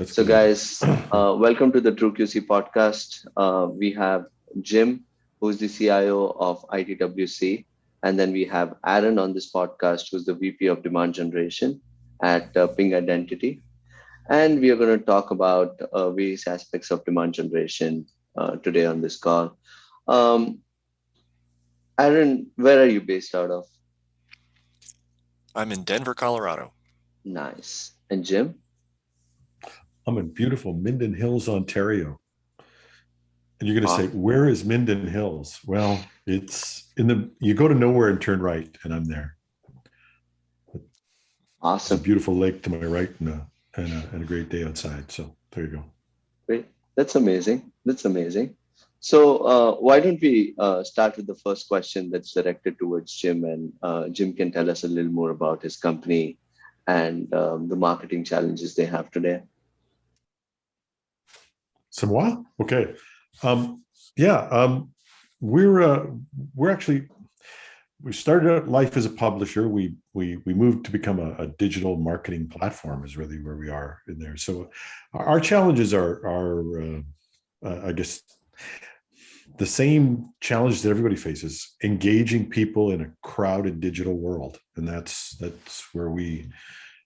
That's So, good. guys, welcome to the TrueQC podcast. We have Jim, who's the CIO of ITWC, and then we have Aaron on this podcast, who's the VP of Demand Generation at Ping Identity. And we are going to talk about various aspects of demand generation today on this call. Um, Aaron, where are you based out of? I'm in Denver, Colorado. Nice. And Jim? I'm in beautiful Minden Hills, Ontario. And you're going to say, Awesome. where is Minden Hills? Well, you go to nowhere and turn right, and I'm there. It's a Awesome. beautiful lake to my right and a great day outside. So there you go. Great. That's amazing. That's amazing. So why don't we start with the first question that's directed towards Jim, and Jim can tell us a little more about his company and the marketing challenges they have today. Samoa? Okay. Yeah. We're actually, we started out life as a publisher. We moved to become a digital marketing platform is really where we are in there. So our challenges are I guess, the same challenge that everybody faces: engaging people in a crowded digital world. And that's where we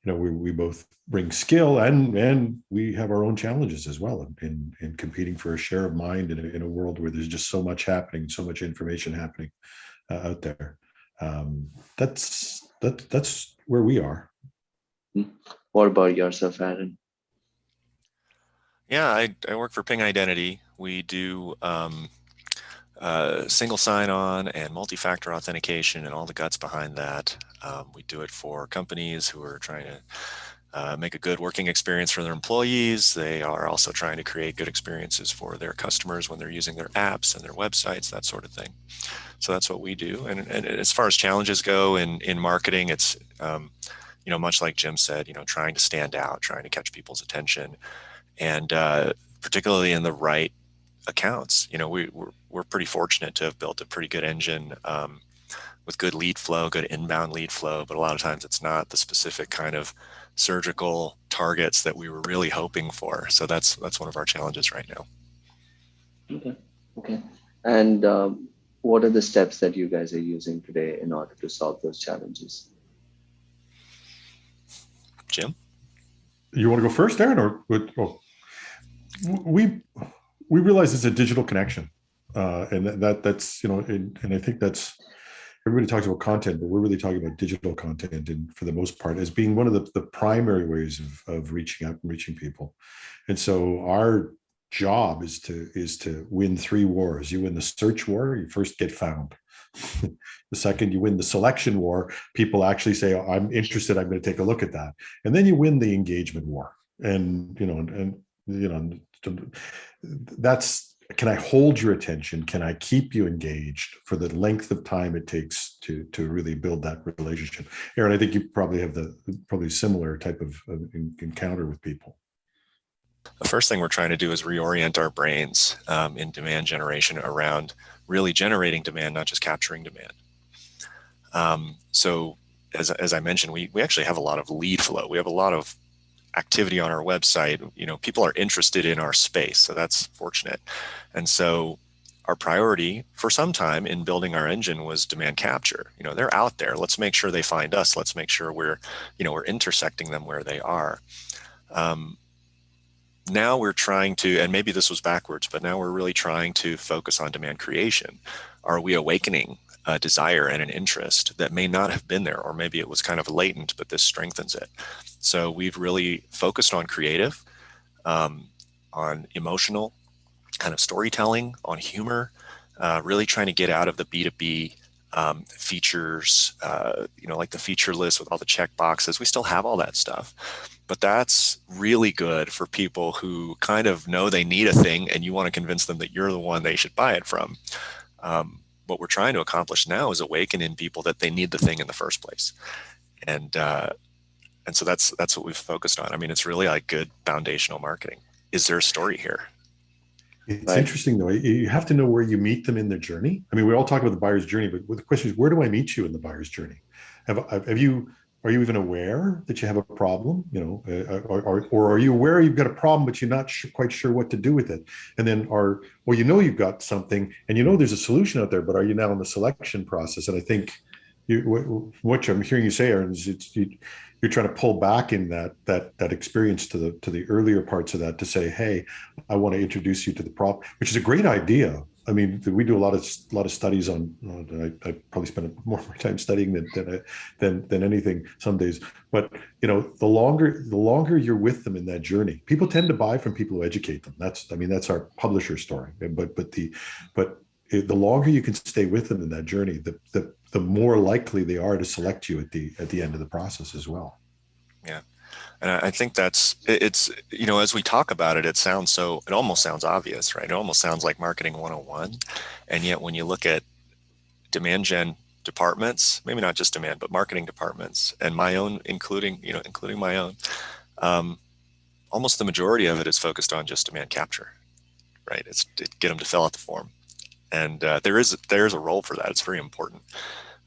both bring skill and we have our own challenges as well in competing for a share of mind in a world where there's just so much happening, so much information happening out there. That's where we are. What about yourself, Aaron? Yeah, I work for Ping Identity. We do single sign-on and multi-factor authentication and all the guts behind that. We do it for companies who are trying to make a good working experience for their employees. They are also trying to create good experiences for their customers when they're using their apps and their websites, that sort of thing. So that's what we do. And as far as challenges go in marketing, it's much like Jim said, trying to stand out, trying to catch people's attention, and particularly in the right accounts. We're pretty fortunate to have built a pretty good engine with good lead flow, good inbound lead flow, but a lot of times it's not the specific kind of surgical targets that we were really hoping for. So that's one of our challenges right now. Okay. And what are the steps that you guys are using today in order to solve those challenges? Jim? You want to go first, Aaron, or we realize it's a digital connection, and that's and I think that's, everybody talks about content, but we're really talking about digital content, and for the most part, as being one of the primary ways of reaching out and reaching people. And so our job is to win three wars. You win the search war, you first get found. The second, you win the selection war. People actually say, oh, I'm interested, I'm going to take a look at that. And then you win the engagement war. And that's, can I hold your attention? Can I keep you engaged for the length of time it takes to really build that relationship? Aaron, I think you probably have probably similar type of encounter with people. The first thing we're trying to do is reorient our brains in demand generation around really generating demand, not just capturing demand. So as I mentioned, we actually have a lot of lead flow. We have a lot of activity on our website. People are interested in our space, so that's fortunate. And so our priority for some time in building our engine was demand capture. They're out there. Let's make sure they find us. Let's make sure we're intersecting them where they are. Now we're trying to, and maybe this was backwards, but now we're really trying to focus on demand creation. Are we awakening a desire and an interest that may not have been there, or maybe it was kind of latent, but this strengthens it? So we've really focused on creative, on emotional kind of storytelling, on humor, really trying to get out of the B2B features, like the feature list with all the check boxes. We still have all that stuff, but that's really good for people who kind of know they need a thing and you want to convince them that you're the one they should buy it from. What we're trying to accomplish now is awaken in people that they need the thing in the first place. And so that's what we've focused on. I mean, it's really like good foundational marketing. Is there a story here? It's interesting though. You have to know where you meet them in their journey. I mean, we all talk about the buyer's journey, but the question is, where do I meet you in the buyer's journey? Are are you even aware that you have a problem? Or are you aware you've got a problem, but you're not quite sure what to do with it? And then you've got something, and there's a solution out there, but are you now in the selection process? And I think what I'm hearing you say, Aaron, is you're trying to pull back in that experience to the earlier parts of that to say, hey, I want to introduce you to the problem, which is a great idea. I mean, we do a lot of studies on. I probably spend more of my time studying than anything some days. But the longer you're with them in that journey, people tend to buy from people who educate them. That's our publisher story. But the longer you can stay with them in that journey, the more likely they are to select you at the end of the process as well. Yeah. And I think it's, as we talk about it, it almost sounds obvious, right? It almost sounds like marketing 101. And yet when you look at demand gen departments, maybe not just demand, but marketing departments, and my own, including my own, almost the majority of it is focused on just demand capture, right? It's to get them to fill out the form. And there is a role for that. It's very important.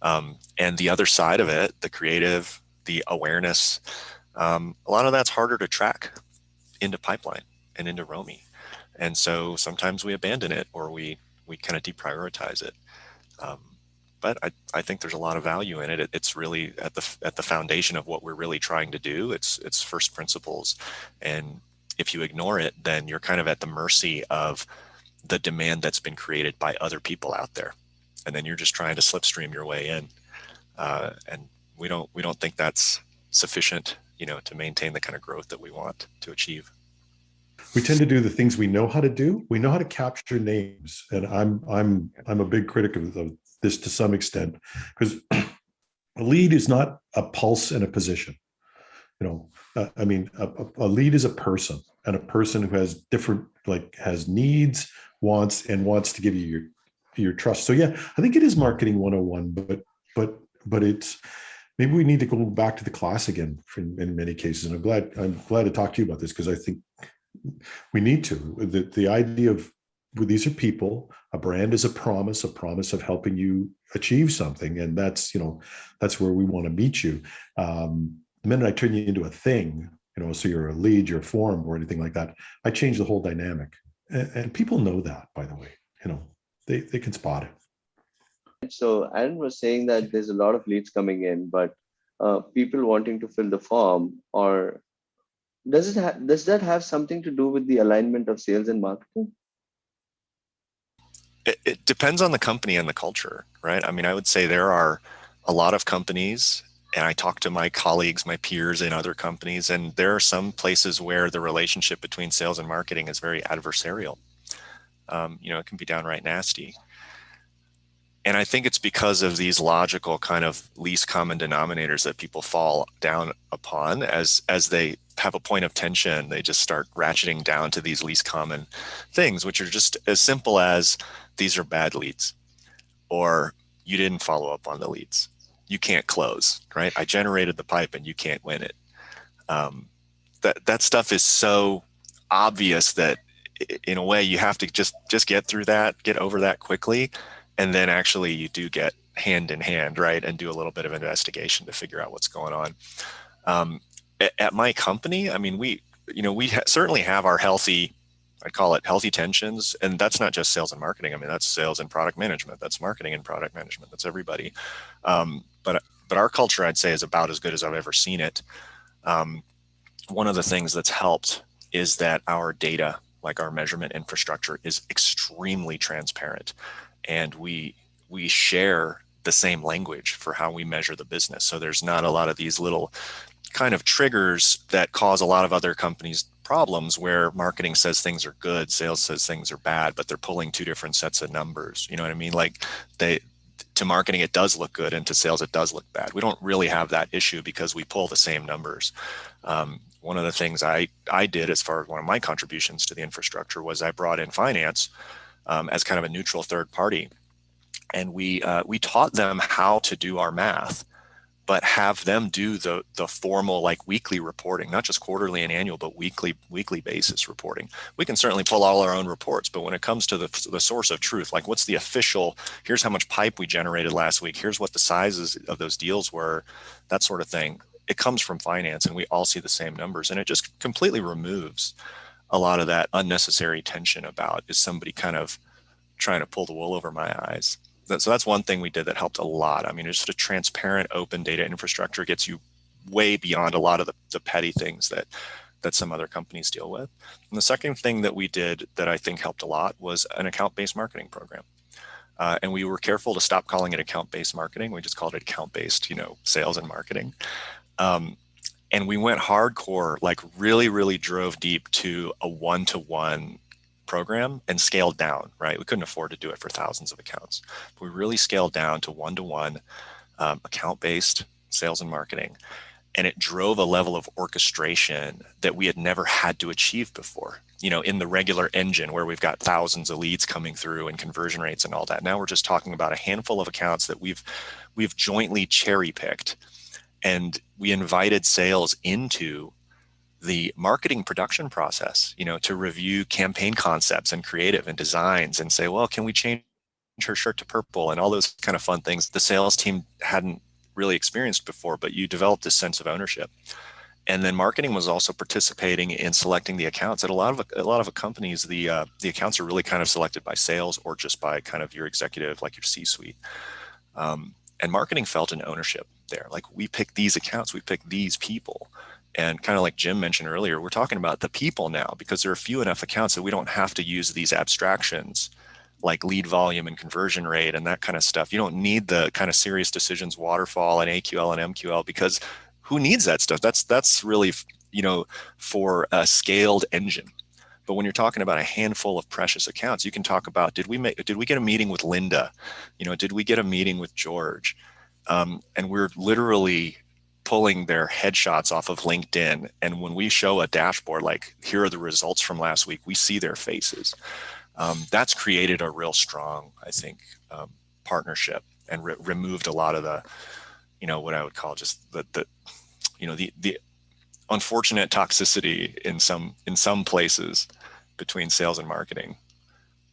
And the other side of it, the creative, the awareness, a lot of that's harder to track into pipeline and into Romy. And so sometimes we abandon it, or we kind of deprioritize it. But I think there's a lot of value in it. It's really at the foundation of what we're really trying to do. It's first principles. And if you ignore it, then you're kind of at the mercy of the demand that's been created by other people out there. And then you're just trying to slipstream your way in. And we don't think that's sufficient, to maintain the kind of growth that we want to achieve. We tend to do the things we know how to do. We know how to capture names, and I'm a big critic of this to some extent, because a lead is not a pulse and a position. A lead is a person, and a person who has different, has needs, wants, and wants to give you your trust. So yeah, I think it is marketing 101, but it's, maybe we need to go back to the class again in many cases. And I'm glad to talk to you about this, because I think we need to. The idea of, these are people, a brand is a promise of helping you achieve something. And that's where we want to meet you. The minute I turn you into a thing, so you're a lead, you're a form, or anything like that, I change the whole dynamic. And people know that, by the way, they can spot it. So Aaron was saying that there's a lot of leads coming in, but people wanting to fill the form, or does that have something to do with the alignment of sales and marketing? It depends on the company and the culture, right? I would say there are a lot of companies, and I talk to my colleagues, my peers in other companies, and there are some places where the relationship between sales and marketing is very adversarial. It can be downright nasty. And I think it's because of these logical kind of least common denominators that people fall down upon as they have a point of tension. They just start ratcheting down to these least common things, which are just as simple as, these are bad leads, or you didn't follow up on the leads. You can't close, right? I generated the pipe and you can't win it. That stuff is so obvious that in a way you have to just get through that, get over that quickly. And then actually you do get hand in hand, right? And do a little bit of investigation to figure out what's going on. At my company, we certainly have our healthy, I call it healthy tensions. And that's not just sales and marketing. That's sales and product management. That's marketing and product management. That's everybody. But our culture, I'd say, is about as good as I've ever seen it. One of the things that's helped is that our data, like our measurement infrastructure, is extremely transparent. And we share the same language for how we measure the business. So there's not a lot of these little kind of triggers that cause a lot of other companies problems, where marketing says things are good, sales says things are bad, but they're pulling two different sets of numbers. You know what I mean? Like to marketing, it does look good, and to sales, it does look bad. We don't really have that issue because we pull the same numbers. One of the things I did as far as one of my contributions to the infrastructure was I brought in finance as kind of a neutral third party. And we taught them how to do our math, but have them do the formal, like, weekly reporting, not just quarterly and annual, but weekly basis reporting. We can certainly pull all our own reports, but when it comes to the source of truth, like, what's the official, here's how much pipe we generated last week, here's what the sizes of those deals were, that sort of thing, it comes from finance, and we all see the same numbers, and it just completely removes a lot of that unnecessary tension about, is somebody kind of trying to pull the wool over my eyes. So that's one thing we did that helped a lot. I mean, just a transparent, open data infrastructure gets you way beyond a lot of the petty things that some other companies deal with. And the second thing that we did that I think helped a lot was an account-based marketing program. And we were careful to stop calling it account-based marketing. We just called it account-based, sales and marketing. And we went hardcore, like really, really drove deep to a one-to-one program and scaled down, right? We couldn't afford to do it for thousands of accounts. But we really scaled down to one-to-one account-based sales and marketing. And it drove a level of orchestration that we had never had to achieve before, in the regular engine where we've got thousands of leads coming through and conversion rates and all that. Now we're just talking about a handful of accounts that we've jointly cherry picked, and we invited sales into the marketing production process, to review campaign concepts and creative and designs and say, well, can we change her shirt to purple, and all those kind of fun things the sales team hadn't really experienced before, but you developed this sense of ownership. And then marketing was also participating in selecting the accounts. At a lot of companies, the accounts are really kind of selected by sales or just by kind of your executive, like your C-suite. And marketing felt an ownership there. Like, we pick these accounts, we pick these people. And kind of like Jim mentioned earlier, we're talking about the people now, because there are few enough accounts that we don't have to use these abstractions like lead volume and conversion rate and that kind of stuff. You don't need the kind of serious decisions waterfall and AQL and MQL, because who needs that stuff? That's really, for a scaled engine. But when you're talking about a handful of precious accounts, you can talk about, did we get a meeting with Linda? Did we get a meeting with George? And we're literally pulling their headshots off of LinkedIn. And when we show a dashboard, like, here are the results from last week, we see their faces. That's created a real strong, I think, partnership, and removed a lot of the, what I would call just the unfortunate toxicity in some places between sales and marketing.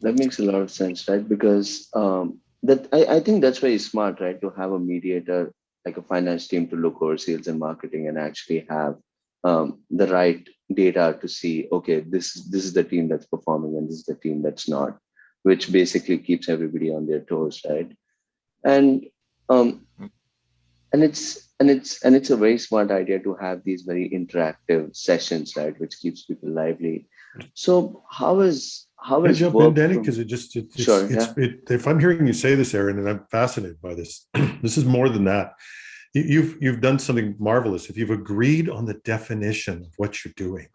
That makes a lot of sense, right? Because I think that's very smart, right? To have a mediator, like a finance team, to look over sales and marketing and actually have the right data to see, okay, this is the team that's performing and this is the team that's not, which basically keeps everybody on their toes, right? And it's a very smart idea to have these very interactive sessions, right, which keeps people lively. So how is Can I jump in, Danny? Because Sure, if I'm hearing you say this, Aaron, and I'm fascinated by this, this is more than that. You've done something marvelous. If you've agreed on the definition of what you're doing,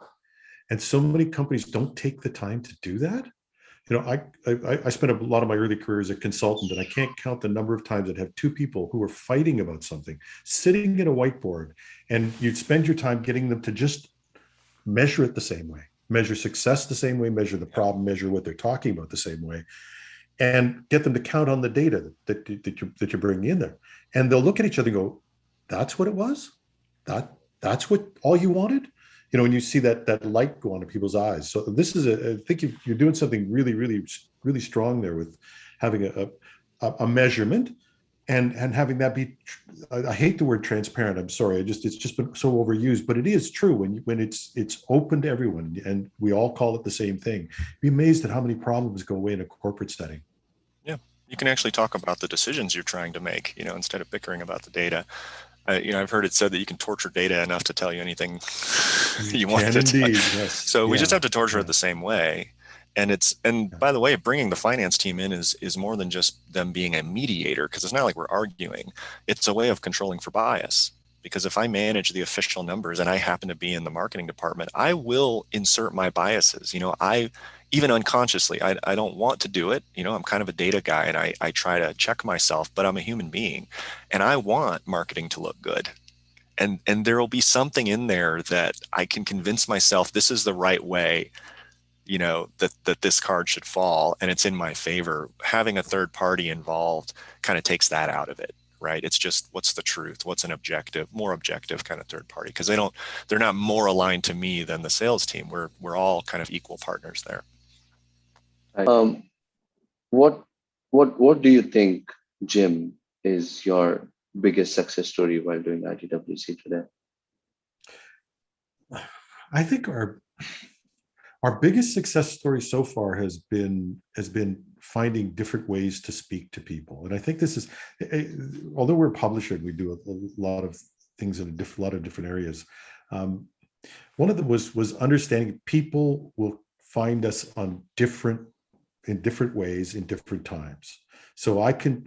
and so many companies don't take the time to do that. I spent a lot of my early career as a consultant, and I can't count the number of times I'd have two people who were fighting about something, sitting at a whiteboard, and you'd spend your time getting them to just measure it the same way, measure success the same way, measure the problem, measure what they're talking about the same way, and get them to count on the data that you're bringing in there. And they'll look at each other and go, that's what it was? That's what all you wanted? When you see that light go on in people's eyes. So this is I think you're doing something really, really, really strong there with having a measurement and having that be, I hate the word transparent. I'm sorry. It's just been so overused, but it is true when it's open to everyone and we all call it the same thing. Be amazed at how many problems go away in a corporate setting. Yeah. You can actually talk about the decisions you're trying to make, instead of bickering about the data. I've heard it said that you can torture data enough to tell you anything you want it to tell. Yes. So we just have to torture it the same way. And by the way, bringing the finance team in is more than just them being a mediator, because it's not like we're arguing. It's a way of controlling for bias. Because if I manage the official numbers and I happen to be in the marketing department, I will insert my biases. Even unconsciously, I don't want to do it. I'm kind of a data guy and I try to check myself, but I'm a human being and I want marketing to look good. And there will be something in there that I can convince myself this is the right way, that this card should fall and it's in my favor. Having a third party involved kind of takes that out of it, right? It's just, what's the truth? What's an more objective kind of third party? Because they're not more aligned to me than the sales team. We're all kind of equal partners there. What do you think, Jim, is your biggest success story while doing ITWC today? I think our biggest success story so far has been finding different ways to speak to people. And I think this is, although we're a publisher and we do a lot of things in a lot of different areas, one of them was understanding people will find us in different ways in different times. So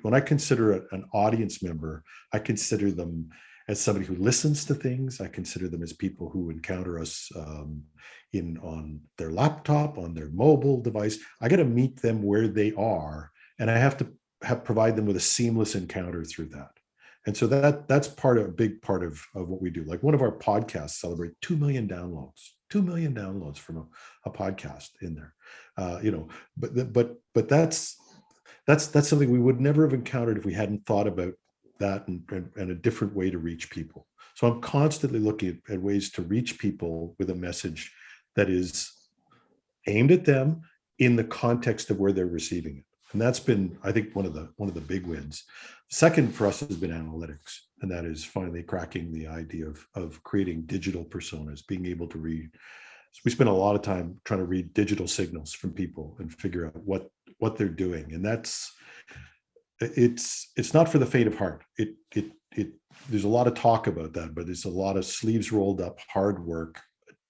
when I consider an audience member, I consider them as somebody who listens to things. I consider them as people who encounter us on their laptop, on their mobile device. I got to meet them where they are, and I have to provide them with a seamless encounter through that. And so that's a big part of what we do. Like one of our podcasts celebrate 2 million downloads. 2 million downloads from a podcast in there, but that's something we would never have encountered if we hadn't thought about that and a different way to reach people. So I'm constantly looking at ways to reach people with a message that is aimed at them in the context of where they're receiving it. And that's been, I think, one of the big wins. Second for us has been analytics, and that is finally cracking the idea of creating digital personas, being able to read. So we spend a lot of time trying to read digital signals from people and figure out what they're doing, and it's not for the faint of heart. There's a lot of talk about that, but there's a lot of sleeves rolled up, hard work,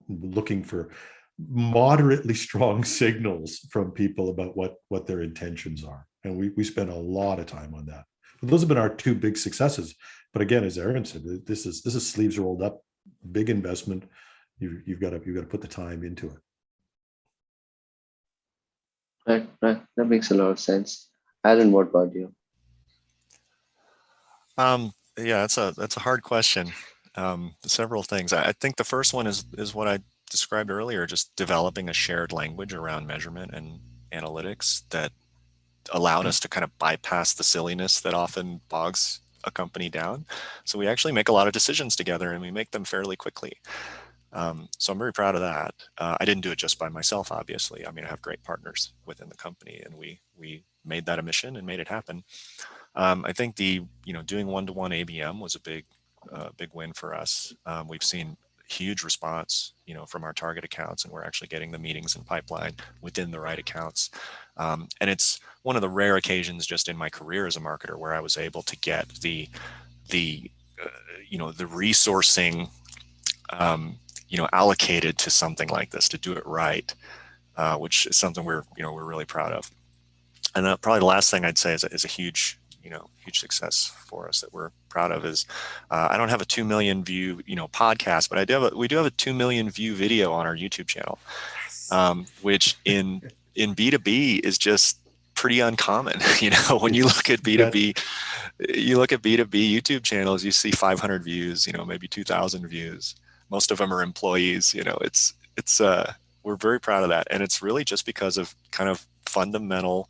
looking for moderately strong signals from people about what their intentions are. And we spend a lot of time on that. But those have been our two big successes. But again, as Aaron said, this is sleeves rolled up, big investment. You've got to put the time into it. Right. That makes a lot of sense. Aaron, what about you? Yeah, that's a hard question. Several things. I think the first one is what I described earlier, just developing a shared language around measurement and analytics that allowed us to kind of bypass the silliness that often bogs a company down. So we actually make a lot of decisions together, and we make them fairly quickly. So I'm very proud of that. I didn't do it just by myself, obviously. I mean, I have great partners within the company, and we made that a mission and made it happen. I think doing one-to-one ABM was a big win for us. We've seen huge response, from our target accounts, and we're actually getting the meetings in pipeline within the right accounts. And it's one of the rare occasions just in my career as a marketer where I was able to get the resourcing, allocated to something like this to do it right, which is something we're really proud of. And probably the last thing I'd say is a huge success for us that we're proud of is I don't have a 2 million view podcast, but we do have a 2 million view video on our YouTube channel, which in B2B is just pretty uncommon. When you look at B2B, YouTube channels, you see 500 views, maybe 2,000 views. Most of them are employees. We're very proud of that, and it's really just because of kind of fundamental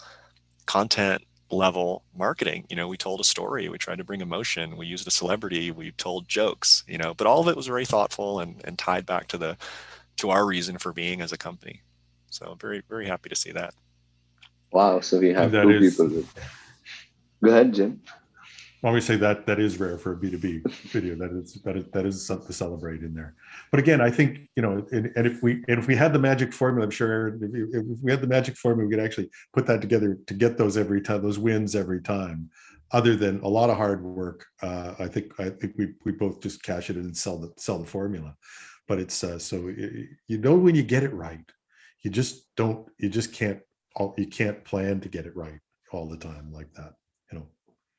content level marketing. We told a story, we tried to bring emotion, we used a celebrity, we told jokes, but all of it was very thoughtful and tied back to our reason for being as a company. So very, very happy to see that. Wow. So we have two people. Go ahead, Jim. Well, we say that is rare for a B2B video. That is something to celebrate in there. But again, I think, and if we had the magic formula, I'm sure if we had the magic formula, we could actually put that together to get those every time, those wins every time. Other than a lot of hard work, I think we both just cash it in and sell the formula. But it's so when you get it right, you can't plan to get it right all the time like that.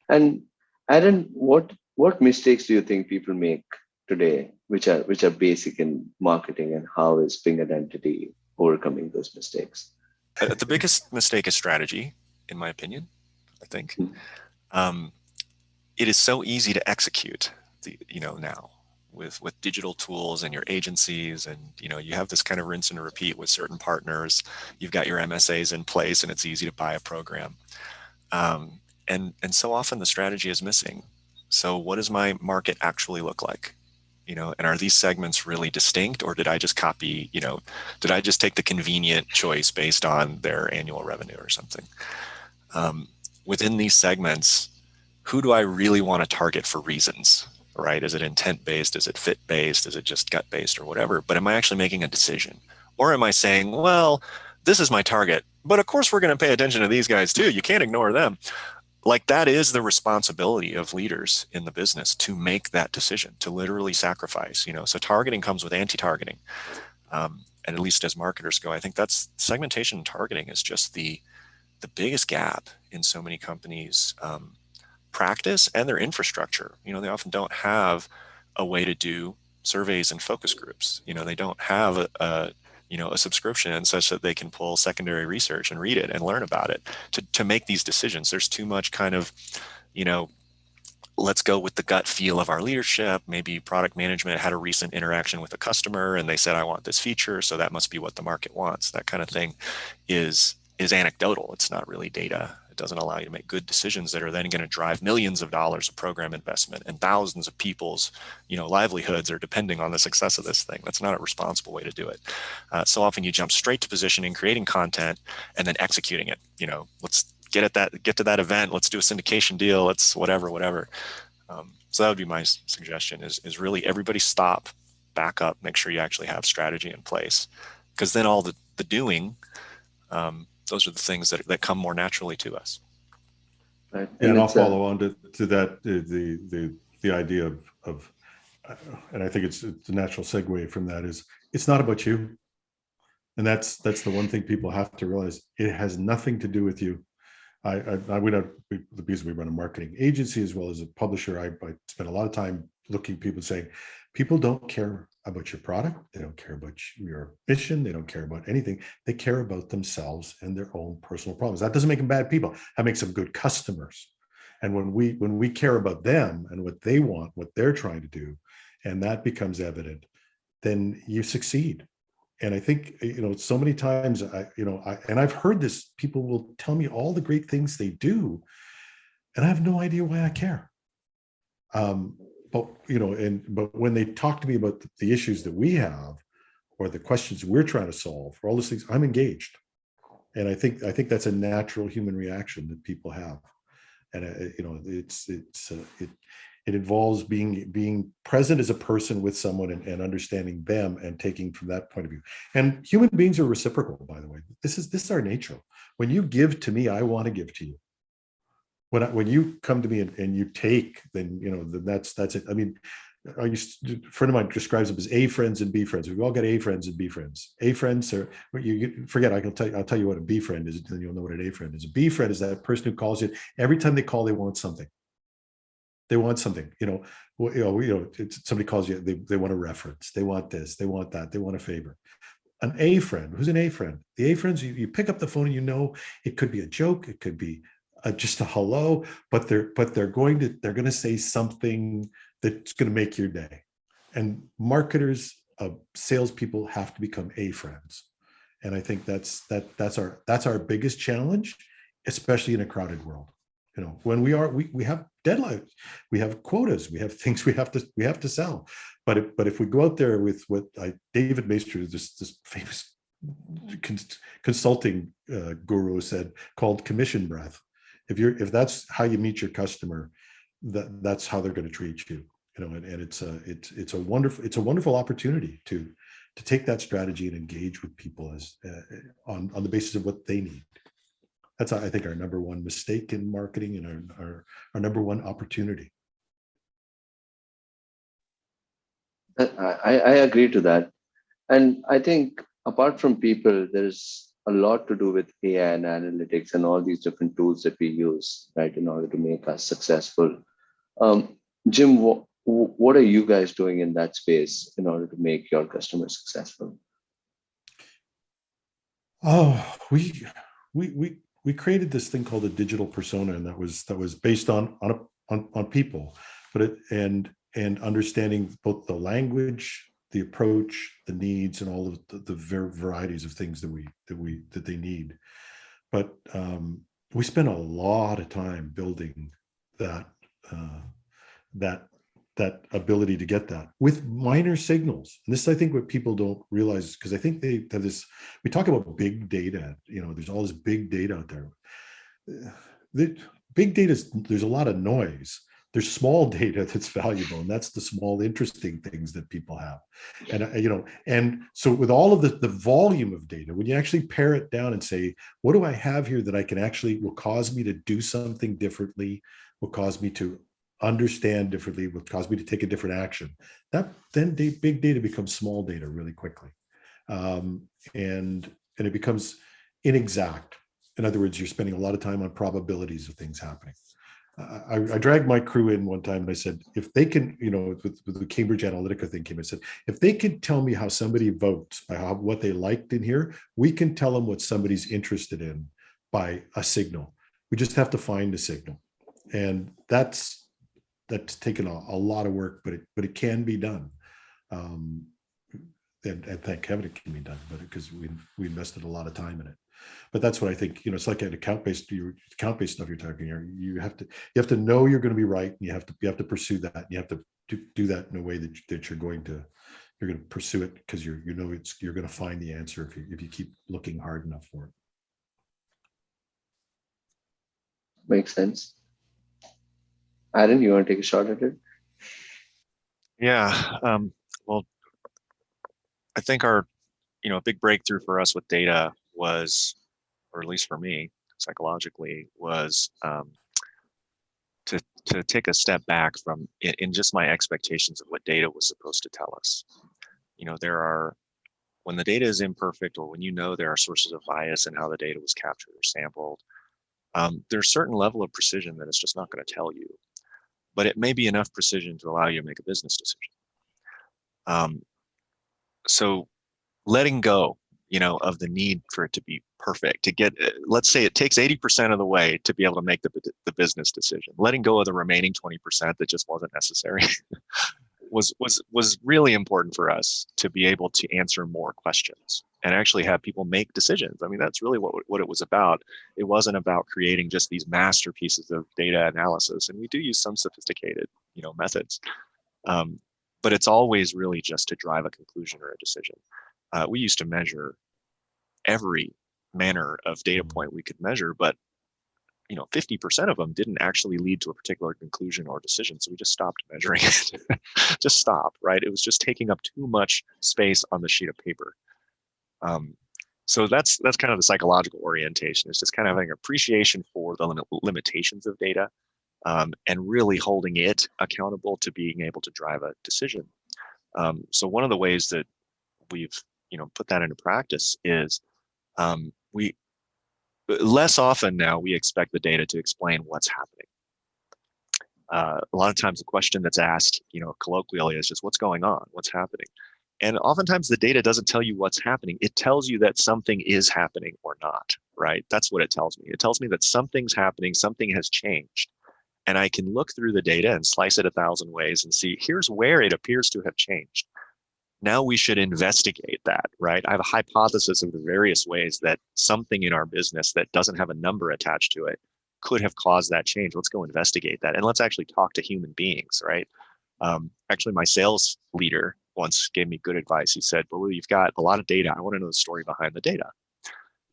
And Aaron, what mistakes do you think people make today, which are basic in marketing, and how is Ping Identity overcoming those mistakes? The biggest mistake is strategy, in my opinion. I think it is so easy to execute now with digital tools and your agencies, and you have this kind of rinse and repeat with certain partners. You've got your MSAs in place, and it's easy to buy a program. And so often the strategy is missing. So what does my market actually look like? And are these segments really distinct, or did I just copy, did I just take the convenient choice based on their annual revenue or something? Within these segments, who do I really want to target for reasons? right? Is it intent-based? Is it fit-based? Is it just gut-based or whatever? But am I actually making a decision? Or am I saying, well, this is my target, but of course we're going to pay attention to these guys too. You can't ignore them. Like that is the responsibility of leaders in the business to make that decision, to literally sacrifice, so targeting comes with anti-targeting. And at least as marketers go, I think that's segmentation and targeting is just the biggest gap in so many companies' practice and their infrastructure. They often don't have a way to do surveys and focus groups. They don't have a subscription such that they can pull secondary research and read it and learn about it to make these decisions. There's too much kind of, let's go with the gut feel of our leadership. Maybe product management had a recent interaction with a customer and they said, I want this feature, so that must be what the market wants. That kind of thing is anecdotal. It's not really data. It doesn't allow you to make good decisions that are then going to drive millions of dollars of program investment and thousands of people's, livelihoods are depending on the success of this thing. That's not a responsible way to do it. So often you jump straight to positioning, creating content, and then executing it. Let's get to that event. Let's do a syndication deal. Let's whatever. So that would be my suggestion is really everybody stop, back up, make sure you actually have strategy in place, because then all the doing, those are the things that come more naturally to us. Right. And I'll follow on to that, the idea of and I think it's a natural segue from that is it's not about you. And that's the one thing people have to realize. It has nothing to do with you. Because we run a marketing agency as well as a publisher, I spend a lot of time looking at people saying, people don't care about your product. They don't care about your mission. They don't care about anything. They care about themselves and their own personal problems. That doesn't make them bad people. That makes them good customers. And when we care about them and what they want, what they're trying to do, and that becomes evident, then you succeed. And I think, so many times, and I've heard this, people will tell me all the great things they do, and I have no idea why I care. But when they talk to me about the issues that we have, or the questions we're trying to solve, or all those things, I'm engaged. And I think that's a natural human reaction that people have. And it involves being present as a person with someone and understanding them and taking from that point of view. And human beings are reciprocal, by the way. This is our nature. When you give to me, I want to give to you. When you come to me and you take, then that's it. I mean, a friend of mine describes them as A friends and B friends. We've all got A friends and B friends. A friends are, you forget. I'll tell you what a B friend is, and you'll know what an A friend is. A B friend is that person who calls you every time they call. They want something. They want something. Somebody calls you. They want a reference. They want this. They want that. They want a favor. An A friend. Who's an A friend? The A friends. You pick up the phone and it could be a joke. It could be just a hello, but they're going to say something that's going to make your day. And marketers, salespeople have to become A friends. And I think that's our biggest challenge, especially in a crowded world. When we have deadlines, we have quotas, we have things we have to sell. But if we go out there with what David Maister, this famous consulting guru, said, called commission breath. If that's how you meet your customer, that's how they're going to treat you. And it's a wonderful opportunity to take that strategy and engage with people as on the basis of what they need. That's, I think, our number one mistake in marketing and our number one opportunity. I agree to that. And I think apart from people, there's a lot to do with AI and analytics and all these different tools that we use, right, in order to make us successful. Jim, what are you guys doing in that space in order to make your customers successful? Oh, we created this thing called a digital persona, and that was based on people, but and understanding both the language, the approach, the needs, and all of the varieties of things that they need. But we spent a lot of time building that ability to get that with minor signals. And this, I think, what people don't realize, because I think they have this. We talk about big data. There's all this big data out there. The big data there's a lot of noise. there's small data that's valuable, and that's the small interesting things that people have. And and so with all of the volume of data, when you actually pare it down and say, what do I have here that I can actually will cause me to do something differently, will cause me to understand differently, will cause me to take a different action, that then big data becomes small data really quickly. And it becomes inexact. In other words, you're spending a lot of time on probabilities of things happening. I dragged my crew in one time and I said, if they can, with the Cambridge Analytica thing came, I said, if they can tell me how somebody votes by what they liked in here, we can tell them what somebody's interested in by a signal. We just have to find the signal. And that's taken a lot of work, but it can be done. And thank heaven it can be done, but because we invested a lot of time in it. But that's what I think. It's like an account-based stuff you're talking here. You have to know you're going to be right, and you have to pursue that. And you have to do that in a way that you're going to pursue it, because you're going to find the answer if you keep looking hard enough for it. Makes sense. Aaron, you want to take a shot at it? Yeah. Well, I think a big breakthrough for us with data was, or at least for me, psychologically, was to take a step back from in just my expectations of what data was supposed to tell us. When the data is imperfect, or when there are sources of bias in how the data was captured or sampled, there's a certain level of precision that it's just not going to tell you, but it may be enough precision to allow you to make a business decision. So letting go, of the need for it to be perfect, to get, let's say it takes 80% of the way to be able to make the business decision. Letting go of the remaining 20% that just wasn't necessary was really important for us to be able to answer more questions and actually have people make decisions. I mean, that's really what it was about. It wasn't about creating just these masterpieces of data analysis, and we do use some sophisticated, methods. But it's always really just to drive a conclusion or a decision. We used to measure every manner of data point we could measure, but 50% of them didn't actually lead to a particular conclusion or decision. So we just stopped measuring it. Just stop, right? It was just taking up too much space on the sheet of paper. So that's kind of the psychological orientation. It's just kind of having appreciation for the limitations of data, and really holding it accountable to being able to drive a decision. So one of the ways that we've put that into practice is we less often now we expect the data to explain what's happening. A lot of times the question that's asked, colloquially, is just what's going on, what's happening. And oftentimes the data doesn't tell you what's happening. It tells you that something is happening or not, right? That's what it tells me. It tells me that something's happening, something has changed. And I can look through the data and slice it 1,000 ways and see, here's where it appears to have changed. Now we should investigate that, right? I have a hypothesis of the various ways that something in our business that doesn't have a number attached to it could have caused that change. Let's go investigate that. And let's actually talk to human beings, right? Actually, my sales leader once gave me good advice. He said, Ballew, you've got a lot of data. I want to know the story behind the data.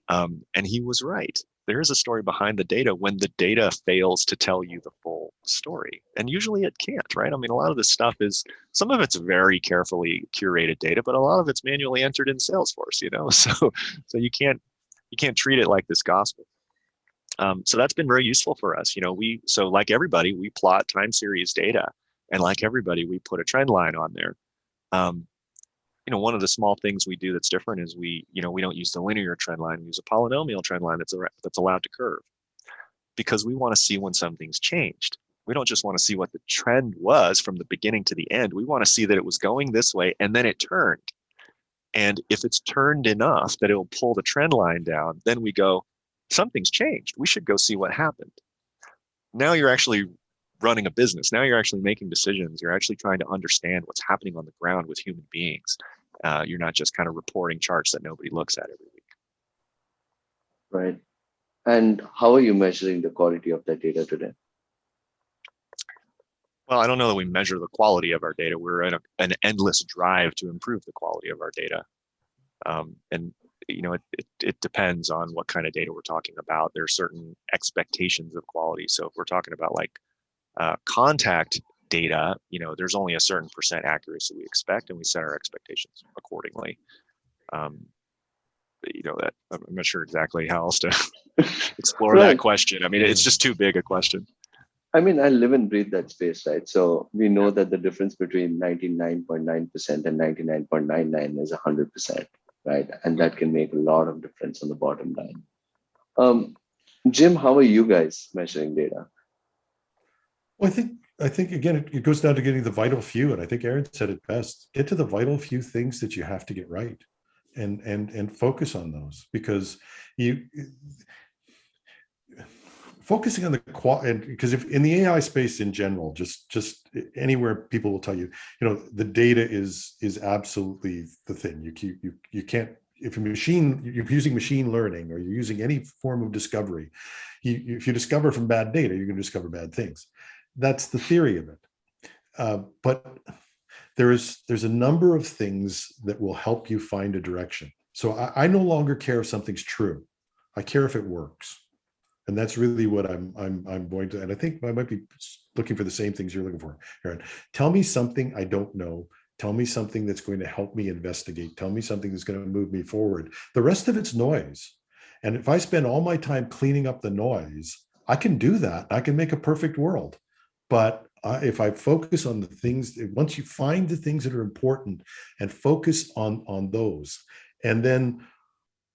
And he was right. There is a story behind the data when the data fails to tell you the full story. And usually it can't, right? I mean, a lot of this stuff some of it's very carefully curated data, but a lot of it's manually entered in Salesforce, so you can't treat it like this gospel. So that's been very useful for us. So like everybody, we plot time series data, and like everybody, we put a trend line on there. One of the small things we do that's different is we don't use the linear trend line. We use a polynomial trend line that's allowed to curve, because we want to see when something's changed. We don't just want to see what the trend was from the beginning to the end. We want to see that it was going this way and then it turned. And if it's turned enough that it'll pull the trend line down, then we go, something's changed. We should go see what happened. Now you're actually running a business. Now you're actually making decisions. You're actually trying to understand what's happening on the ground with human beings. You're not just kind of reporting charts that nobody looks at every week. Right. And how are you measuring the quality of that data today? Well, I don't know that we measure the quality of our data. We're in an endless drive to improve the quality of our data. And it depends on what kind of data we're talking about. There are certain expectations of quality. So if we're talking about like Contact data, there's only a certain percent accuracy we expect, and we set our expectations accordingly. That I'm not sure exactly how else to explore that question. I mean, it's just too big a question. I mean, I live and breathe that space, right? So we know that the difference between 99.9% and 99.99 is 100%, right? And that can make a lot of difference on the bottom line. Jim, how are you guys measuring data? Well, I think again, it goes down to getting the vital few, and I think Aaron said it best. Get to the vital few things that you have to get right, and focus on those, because focusing on the quality, because if in the AI space in general, just anywhere, people will tell you, the data is absolutely the thing. You can't, if you're using machine learning, or you're using any form of discovery, if you discover from bad data, you're going to discover bad things. That's the theory of it. But there's a number of things that will help you find a direction. So I no longer care if something's true. I care if it works. And that's really what I'm going to, and I think I might be looking for the same things you're looking for, Aaron. Tell me something I don't know. Tell me something that's going to help me investigate. Tell me something that's going to move me forward. The rest of it's noise. And if I spend all my time cleaning up the noise, I can do that. I can make a perfect world. But if I focus on the things, once you find the things that are important and focus on those, and then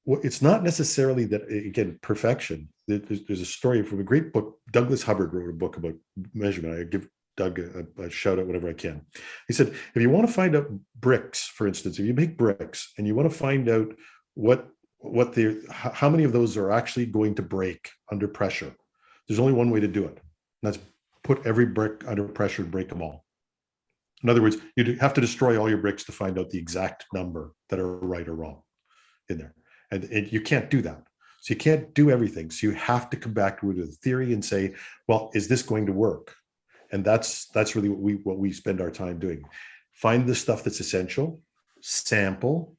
it's not necessarily that, again, perfection. There's a story from a great book. Douglas Hubbard wrote a book about measurement. I give Doug a shout out whenever I can. He said, if you want to find out bricks, for instance, if you make bricks and you want to find out how many of those are actually going to break under pressure, there's only one way to do it. And that's put every brick under pressure and break them all. In other words, you have to destroy all your bricks to find out the exact number that are right or wrong in there. And you can't do that. So you can't do everything. So you have to come back to a theory and say, well, is this going to work? And that's really what we spend our time doing. Find the stuff that's essential, sample,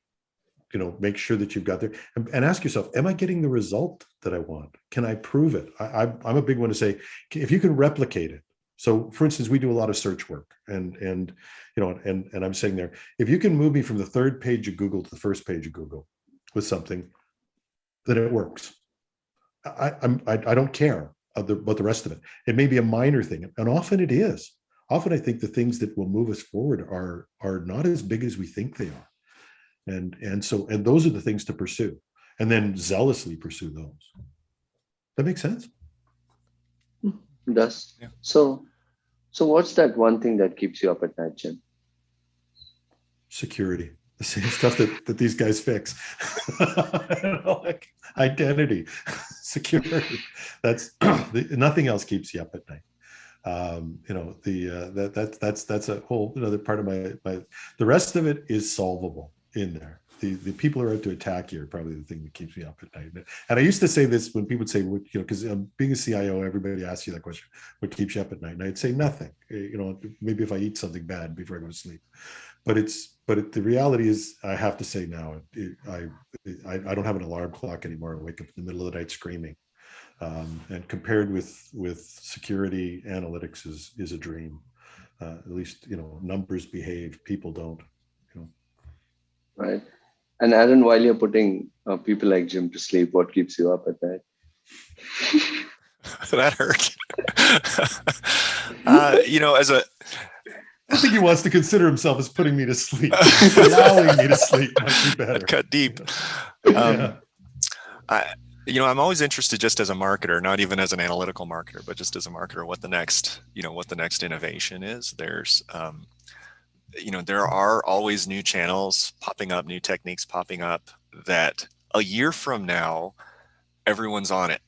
make sure that you've got there, and ask yourself, am I getting the result that I want? Can I prove it? I'm a big one to say, if you can replicate it. So for instance, we do a lot of search work, and I'm saying there, if you can move me from the third page of Google to the first page of Google with something, then it works. I don't care about the rest of it. It may be a minor thing, and often it is. Often I think the things that will move us forward are not as big as we think they are. And those are the things to pursue, and then zealously pursue those. That makes sense? It does. Yeah. So what's that one thing that keeps you up at night, Jim? Security. The same stuff that these guys fix. Like identity, security. That's nothing else keeps you up at night. That's a whole another part of my. The rest of it is solvable in there. The people who are out to attack you are probably the thing that keeps me up at night. And I used to say this when people would say, because being a CIO, everybody asks you that question, what keeps you up at night? And I'd say nothing. Maybe if I eat something bad before I go to sleep. But the reality is, I have to say now, I don't have an alarm clock anymore. I wake up in the middle of the night screaming. And compared with security, analytics is a dream. At least numbers behave, people don't. Right. And Aaron, while you're putting people like Jim to sleep, what keeps you up at night? That hurt. I think he wants to consider himself as putting me to sleep. Allowing me to sleep might be better. Cut deep. I'm always interested, just as a marketer, not even as an analytical marketer, but just as a marketer, what the next innovation is. There's, there are always new channels popping up, new techniques popping up that a year from now, everyone's on it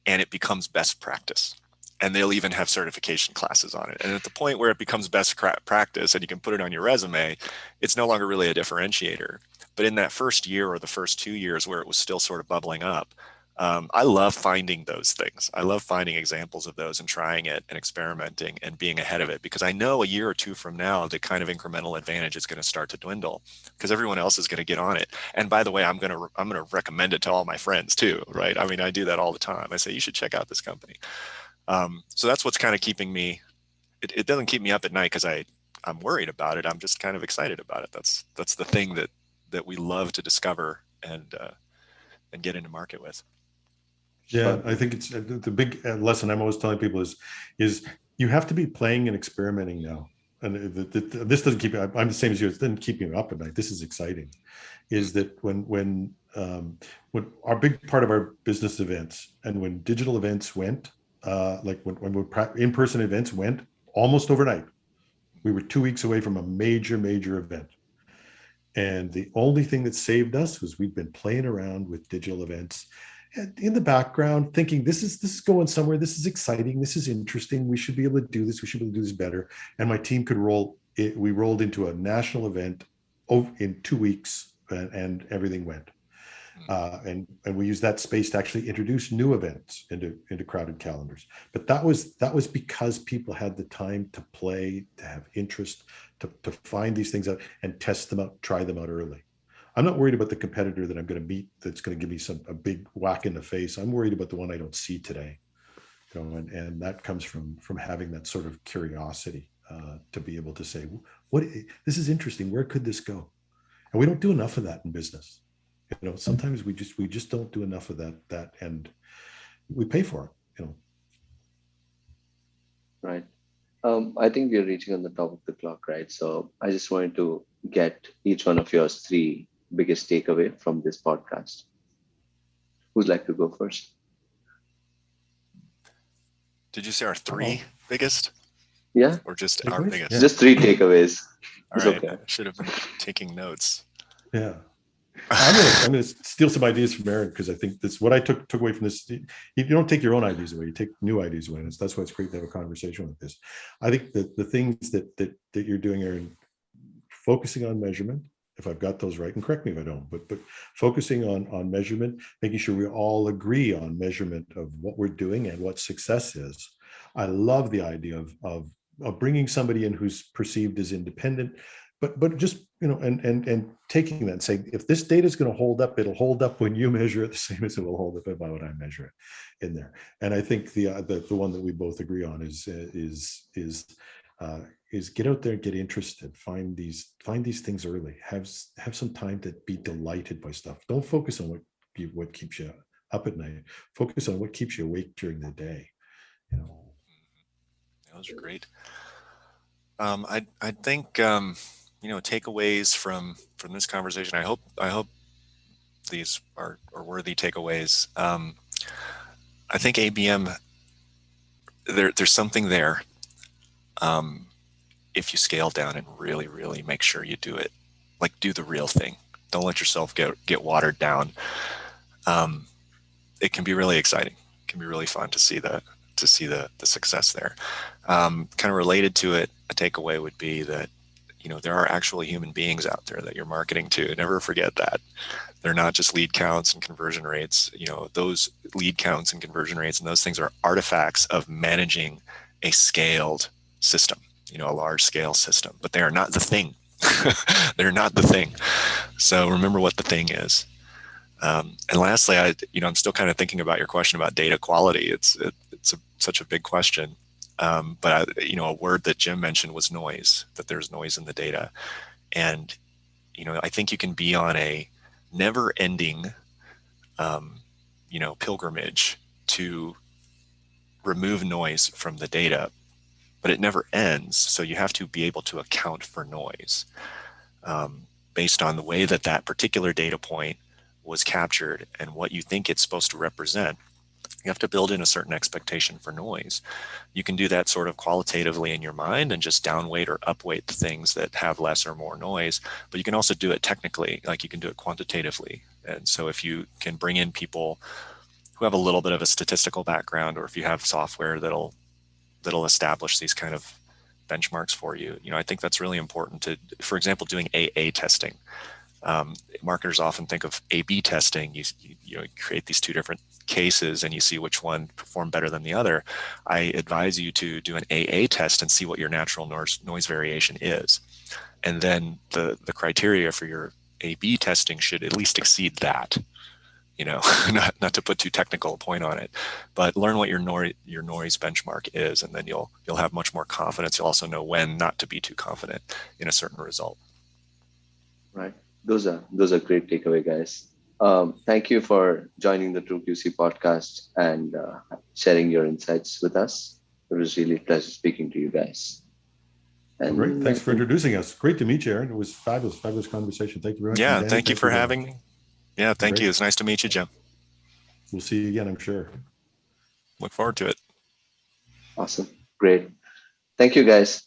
and it becomes best practice. And they'll even have certification classes on it. And at the point where it becomes best practice and you can put it on your resume, it's no longer really a differentiator. But in that first year or the first 2 years where it was still sort of bubbling up, I love finding those things. I love finding examples of those and trying it and experimenting and being ahead of it, because I know a year or two from now, the kind of incremental advantage is going to start to dwindle because everyone else is going to get on it. And by the way, I'm going to recommend it to all my friends too, right? I mean, I do that all the time. I say, you should check out this company. So that's what's kind of keeping me. It doesn't keep me up at night because I'm worried about it. I'm just kind of excited about it. That's the thing that we love to discover and get into market with. Yeah, I think it's the big lesson I'm always telling people is you have to be playing and experimenting now. And this doesn't keep. I'm the same as you. It doesn't keep me up at night. This is exciting. Is that when our big part of our business events and when digital events went, like when in-person events went almost overnight, we were 2 weeks away from a major event. And the only thing that saved us was we'd been playing around with digital events in the background, thinking this is going somewhere. This is exciting. This is interesting. We should be able to do this. We should be able to do this better. And my team could roll it. We rolled into a national event in 2 weeks, and everything went. And we used that space to actually introduce new events into crowded calendars. But that was because people had the time to play, to have interest, to find these things out and test them out, try them out early. I'm not worried about the competitor that I'm going to meet that's going to give me a big whack in the face. I'm worried about the one I don't see today. And that comes from having that sort of curiosity to be able to say, this is interesting. Where could this go? And we don't do enough of that in business. Sometimes we just don't do enough of that, and we pay for it. Right. I think we're reaching on the top of the clock, right? So I just wanted to get each one of yours 3 biggest takeaway from this podcast. Who'd like to go first? Did you say our 3 biggest? Yeah. Or just our biggest? Yeah. Just 3 takeaways. All right. Okay. I should have been taking notes. Yeah. I'm going to steal some ideas from Aaron, because I think that's what I took away from this. You don't take your own ideas away; you take new ideas away, and that's why it's great to have a conversation like this. I think that the things that you're doing, Aaron, focusing on measurement. If I've got those right, and correct me if I don't, but focusing on measurement, making sure we all agree on measurement of what we're doing and what success is. I love the idea of bringing somebody in who's perceived as independent. But just, and taking that and saying, if this data is going to hold up, it'll hold up when you measure it the same as it will hold up when I measure it in there. And I think the one that we both agree on is get out there, get interested, find these things early, have some time to be delighted by stuff. Don't focus on what keeps you up at night. Focus on what keeps you awake during the day. Those are great. I think takeaways from this conversation. I hope these are worthy takeaways. I think ABM, there's something there. If you scale down and really, really make sure you do it, like do the real thing. Don't let yourself get watered down. It can be really exciting. It can be really fun to see the success there. Kind of related to it, a takeaway would be that there are actually human beings out there that you're marketing to. Never forget that. They're not just lead counts and conversion rates. Those lead counts and conversion rates and those things are artifacts of managing a scaled system, a large scale system, but they are not the thing. They're not the thing. So remember what the thing is. And lastly, I'm still kind of thinking about your question about data quality. It's such a big question. But a word that Jim mentioned was noise, that there's noise in the data. And, I think you can be on a never ending, pilgrimage to remove noise from the data, but it never ends. So you have to be able to account for noise based on the way that particular data point was captured and what you think it's supposed to represent. You have to build in a certain expectation for noise. You can do that sort of qualitatively in your mind and just downweight or upweight the things that have less or more noise, but you can also do it technically, like you can do it quantitatively. And so if you can bring in people who have a little bit of a statistical background, or if you have software that'll establish these kind of benchmarks for you, I think that's really important to, for example, doing AA testing. Marketers often think of A/B testing. You create these 2 different cases and you see which one performed better than the other. I advise you to do an AA test and see what your natural noise variation is. And then the criteria for your A/B testing should at least exceed that. not to put too technical a point on it, but learn what your noise benchmark is, and then you'll have much more confidence. You'll also know when not to be too confident in a certain result. Right. Those are great takeaway, guys. Thank you for joining the TrueQC podcast and sharing your insights with us. It was really a pleasure speaking to you guys. And great. Thanks for introducing us. Great to meet you, Aaron. It was fabulous conversation. Thank you very much. Yeah, Danny, thank you for having me. Yeah, thank you. It's nice to meet you, Jim. We'll see you again, I'm sure. Look forward to it. Awesome. Great. Thank you, guys.